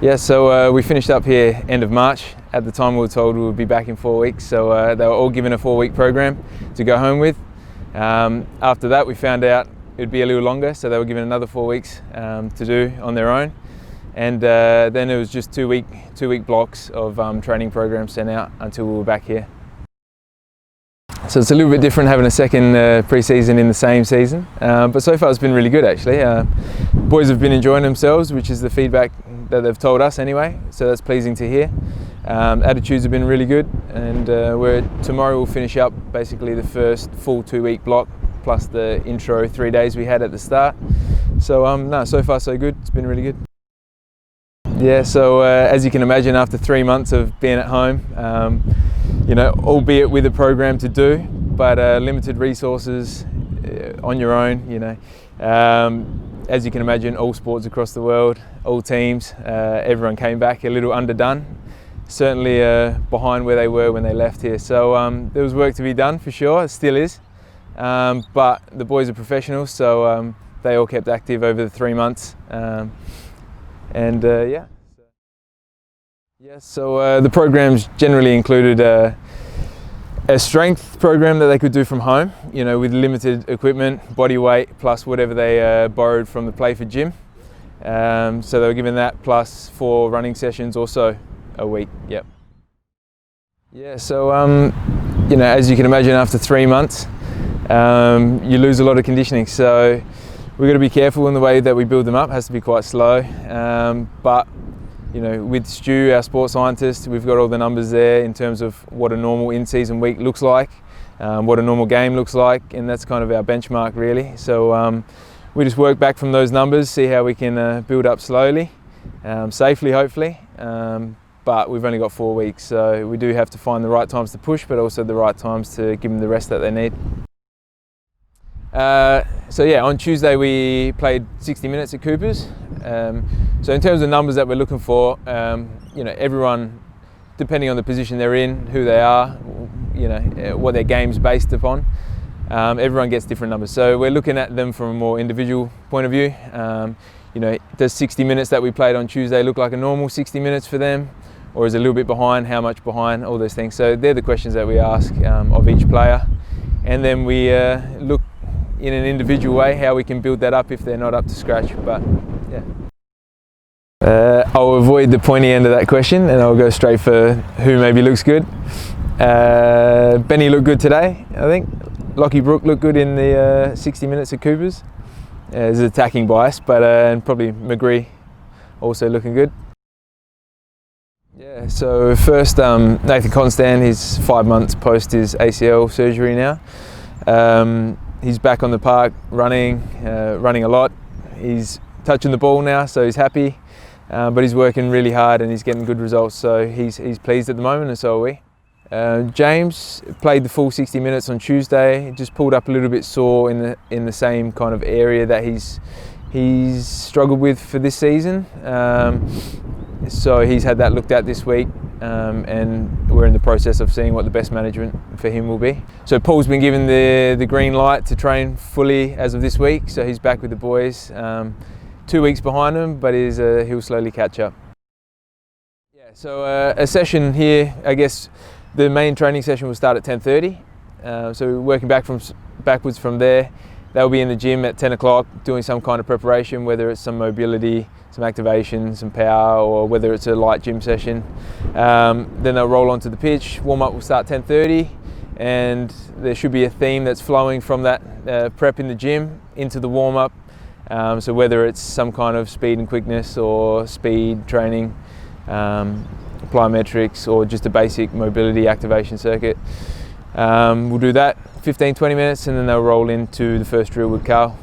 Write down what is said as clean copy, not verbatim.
Yeah, so we finished up here end of March. At the time we were told we would be back in 4 weeks, so they were all given a 4-week program to go home with. After that we found out it would be a little longer, so they were given another 4 weeks to do on their own. And then it was just two week blocks of training programs sent out until we were back here. So it's a little bit different having a second pre-season in the same season, but so far it's been really good actually. Boys have been enjoying themselves, which is the feedback that they've told us anyway, so that's pleasing to hear. Attitudes have been really good, and tomorrow we'll finish up basically the first full 2-week block plus the intro 3 days we had at the start. So no, so far so good, it's been really good. Yeah, so as you can imagine, after 3 months of being at home, you know, albeit with a program to do, but limited resources on your own, you know. As you can imagine, all sports across the world, all teams, everyone came back a little underdone, certainly behind where they were when they left here. So there was work to be done for sure, it still is, but the boys are professionals, so they all kept active over the 3 months. So the programs generally included a strength program that they could do from home, you know, with limited equipment, body weight, plus whatever they borrowed from the Playford gym. So they were given that plus 4 running sessions also a week. Yep. Yeah. So you know, as you can imagine, after 3 months, you lose a lot of conditioning. So we've got to be careful in the way that we build them up. It has to be quite slow, but you know, with Stu, our sports scientist, we've got all the numbers there in terms of what a normal in-season week looks like, what a normal game looks like, and that's kind of our benchmark really. So we just work back from those numbers, see how we can build up slowly, safely hopefully, but we've only got 4 weeks, so we do have to find the right times to push, but also the right times to give them the rest that they need. So yeah, on Tuesday we played 60 minutes at Cooper's. So in terms of numbers that we're looking for, you know, everyone, depending on the position they're in, who they are, you know, what their game's based upon, everyone gets different numbers. So we're looking at them from a more individual point of view. You know, does 60 minutes that we played on Tuesday look like a normal 60 minutes for them? Or is it a little bit behind? How much behind? All those things. So they're the questions that we ask of each player. And then we look in an individual way how we can build that up if they're not up to scratch. But yeah. I'll avoid the pointy end of that question and I'll go straight for who maybe looks good. Benny looked good today, I think. Lockie Brook looked good in the 60 minutes at Cooper's. There's an attacking bias, but and probably McGree also looking good. Yeah, so first Nathan Constant, he's 5 months post his ACL surgery now. He's back on the park running a lot. He's touching the ball now, so he's happy. But he's working really hard and he's getting good results, so he's pleased at the moment, and so are we. James played the full 60 minutes on Tuesday. Just pulled up a little bit sore in the same kind of area that he's struggled with for this season. So he's had that looked at this week, and we're in the process of seeing what the best management for him will be. So Paul's been given the green light to train fully as of this week, so he's back with the boys. 2 weeks behind him, but he'll slowly catch up. Yeah, so a session here, I guess the main training session will start at 10:30. So we're working backwards from there. They'll be in the gym at 10 o'clock doing some kind of preparation, whether it's some mobility, some activation, some power, or whether it's a light gym session. Then they'll roll onto the pitch. Warm-up will start 10:30, and there should be a theme that's flowing from that prep in the gym into the warm-up. So whether it's some kind of speed and quickness or speed training, plyometrics, or just a basic mobility activation circuit. We'll do that 15-20 minutes, and then they'll roll into the first drill with Carl.